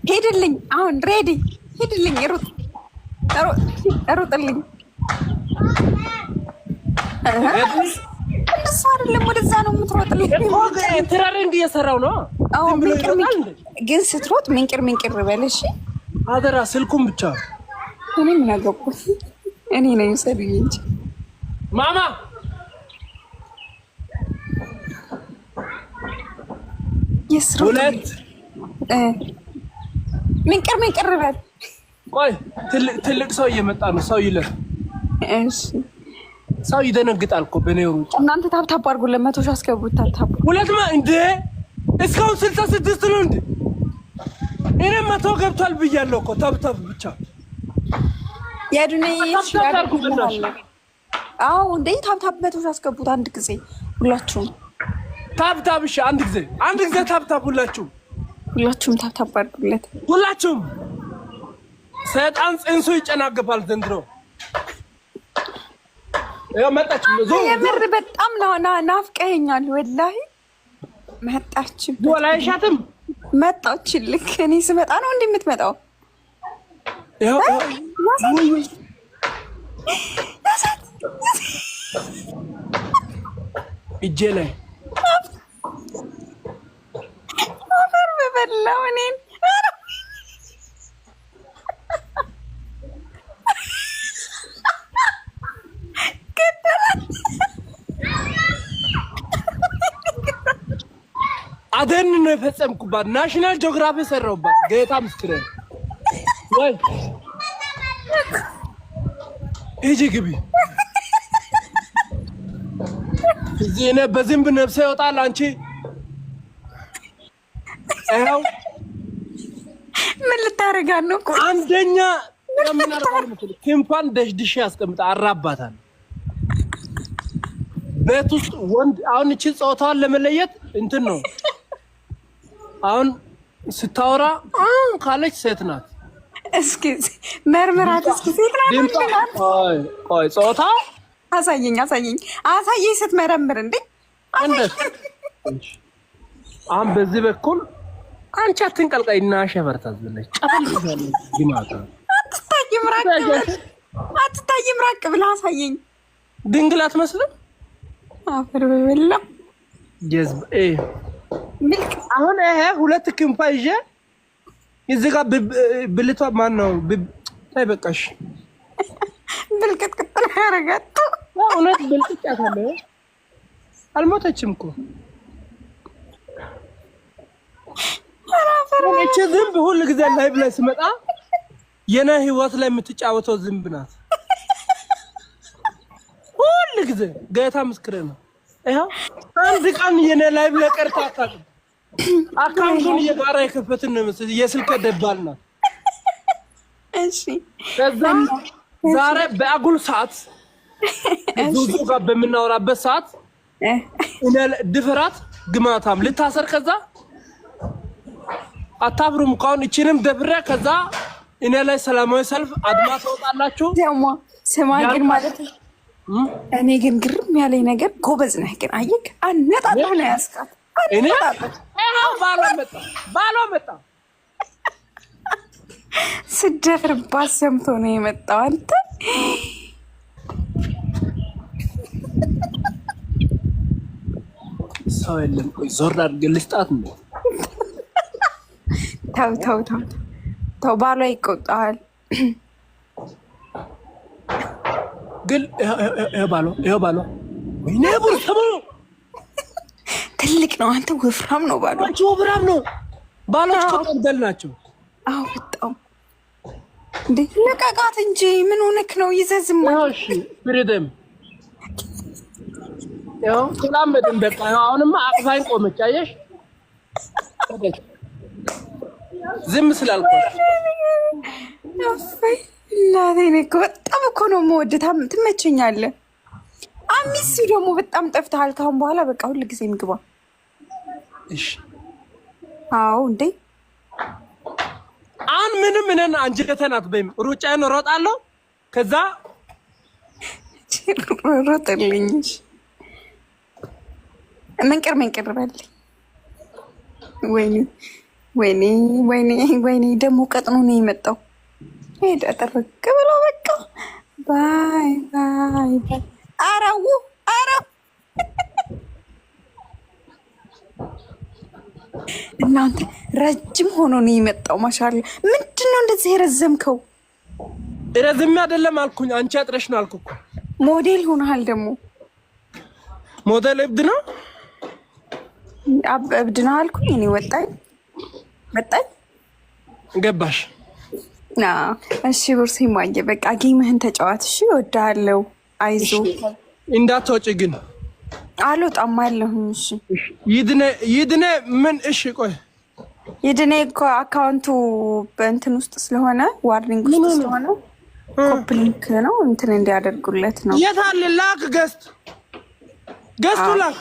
ሄድልኝ አሁን ሬዲ ሄድልኝ ሩጥ ሩጥልኝ እንደሱ አይደለም ወደዛ ነው የምትሮጥልኝ ትራሪንግ እየሰራው ነው ግን ስትሮጥ ምንቅር በለሽ አደራ ስልኩን ብቻ እኔ ምን አገባኝ እኔ ነኝ ሰብዬ እንጂ ማማ ሁለት ምንቅር በል ቆይ ትልቅ ሰው እየመጣ ነው ሰው ይለፍ እሺ ሰው ይደነግጣል እኮ በኔው ሩጭ እናንተ ታብታብ አድርጉ ለ100 ሺህ አስገቡት ታብታብ ሁለት እንደ እስካሁን 66 ነው እንዴ እኔ 100 ገብቷል ብያለሁ እኮ ታብታብ ብቻ ያዱኔ አው እንዴ ታብታብ 100 ሺህ አስገቡት አንድ ጊዜ ሁላችሁም ታብታብ እሺ አንድ ጊዜ ታብታብ ሁላችሁም ታብታብ አድርጉለት ሁላችሁም ሰይጣን ጽንሱ ይጨናገፋል ዘንድሮ መጣች የምር በጣም ናፍቀኸኛል ወላሂ መጣች ወላይሻትም መጣች ልክ እኔ ስመጣ ነው እንዴ የምትመጣው እጄ ላይ አፈር በበላው እኔን አደን ነው የፈጸምኩባት ናሽናል ጂኦግራፊ ሰራውባት ጌታ ምስክሬ ወይ እጂ ግቢ እዚህ ነው በዝንብ ነፍሴ ይወጣል አንቺ አይው ምን ልታረጋን ነው አንደኛ የምናረጋው ምትል ክንፋን ደሽድሽ ያስቀምጣ አራባታል ቤት ውስጥ ወንድ አሁን እቺ ጾታዋን ለመለየት እንትን ነው አሁን ስታወራ ካለች ሴት ናት እስኪ መርመራት እስኪ ሴት ናት ቆይ ጾታ አሳየኝ ስትመረምር እንዴ አሁን በዚህ በኩል አንቺ አትንቀልቀይና ሸፈርታዝ ብለሽ ጨፈልታለሽ ግማታ አትታይም ራቅ ብለህ አሳየኝ ድንግል አትመስልም አፈር በበላ ጀዝብ ሚልክ አሁን ሁለት ክንፋ ይዤ እዚህ ጋር ብልቷ ማን ነው ታይበቃሽ ብልቅጥቅጥ ያረጋት እውነት ብልቅጫታለ አልሞተችም እኮ እቺ ዝንብ ሁሉ ጊዜ ላይቭ ላይ ስመጣ የኔ ህይወት ላይ የምትጫወተው ዝንብ ናት ሁሉ ጊዜ ጌታ ምስክሬ ነው ይሄው አንድ ቀን የኔ ላይቭ ላይ ቀርታ አታውቅም አካውንቱን የጋራ የከፈትን ነው መስል የስልክ ደባል ናት እሺ ከዛም ዛሬ በአጉል ሰዓት ዙዙ ጋር በመናወራበት ሰዓት እኔ ድፍራት ግማታም ልታሰር ከዛ አታብሩም ካውን እቺንም ደብረ ከዛ እኔ ላይ ሰላማዊ ሰልፍ አድማ ተወጣላችሁ ደሞ ሰማግን ማለት እኔ ግን ግርም ያለኝ ነገር ጎበዝ ነህ ግን አየክ አነጣጣህ ነው ያስቃት እኔ ባሏ መጣ ስደፍርባት ሰምቶ ነው የመጣው አንተ ሰው የለም ቆይ ዞር አድርገልሽ ጣት ነው ተው ባሏ ይቆጣል ግን ይሄ ባሏ ወይኔ ቡርሰሙ ትልቅ ነው አንተ ወፍራም ነው ባሏ ወፍራም ነው ባሎች ቆጠል ናቸው አዎ በጣም እንዴ ለቃቃት እንጂ ምን ሆነክ ነው ይዘዝማ እሺ ፍሪደም ያው ሰላም በደም በቃ አሁንማ አቅፋኝ ቆመች አየሽ ዝም ስላልኳት አፈይ ላኔ እኮ በጣም እኮ ነው የምወድህ ትመቸኛለህ አሚስ ደግሞ በጣም ጠፍተሃል ካሁን በኋላ በቃ ሁሉ ጊዜ ምግባ እሺ አዎ እንዴ አሁን ምንም እኔን አንጀተናት በይም ሩጫዬን እሮጣለሁ ከዛ ሮጥልኝ መንቅር በልኝ ወይኔ ወይኔ ወይኔ ወይኔ ደግሞ ቀጥኖ ነው የመጣው። ሄደ ጥርቅ ብሎ በቃ ባይ ባይ ባይ። አረው አረው እናንተ ረጅም ሆኖ ነው የመጣው። ማሻአላ ምንድን ነው እንደዚህ የረዘምከው? ረዝም አይደለም አልኩኝ፣ አንቺ አጥረሽ ነው አልኩ እኮ። ሞዴል ሆነሃል ደግሞ። ሞዴል እብድ ነው እብድ ነው አልኩኝ እኔ። ወጣኝ ገባሽ? እሺ ብርሴ ማየ በቃ ጌምህን ተጫዋት። እሺ እወድሃለሁ። አይዞ እንዳትወጪ ግን። አልወጣም አለሁኝ። እሺ ይድነ ምን? እሺ ቆይ ይድነ እኮ አካውንቱ በእንትን ውስጥ ስለሆነ ዋርኒንግ ውስጥ ስለሆነ ኮፕሊንክ ነው እንትን እንዲያደርጉለት ነው። የት አለ? ላክ ገስቱ ላክ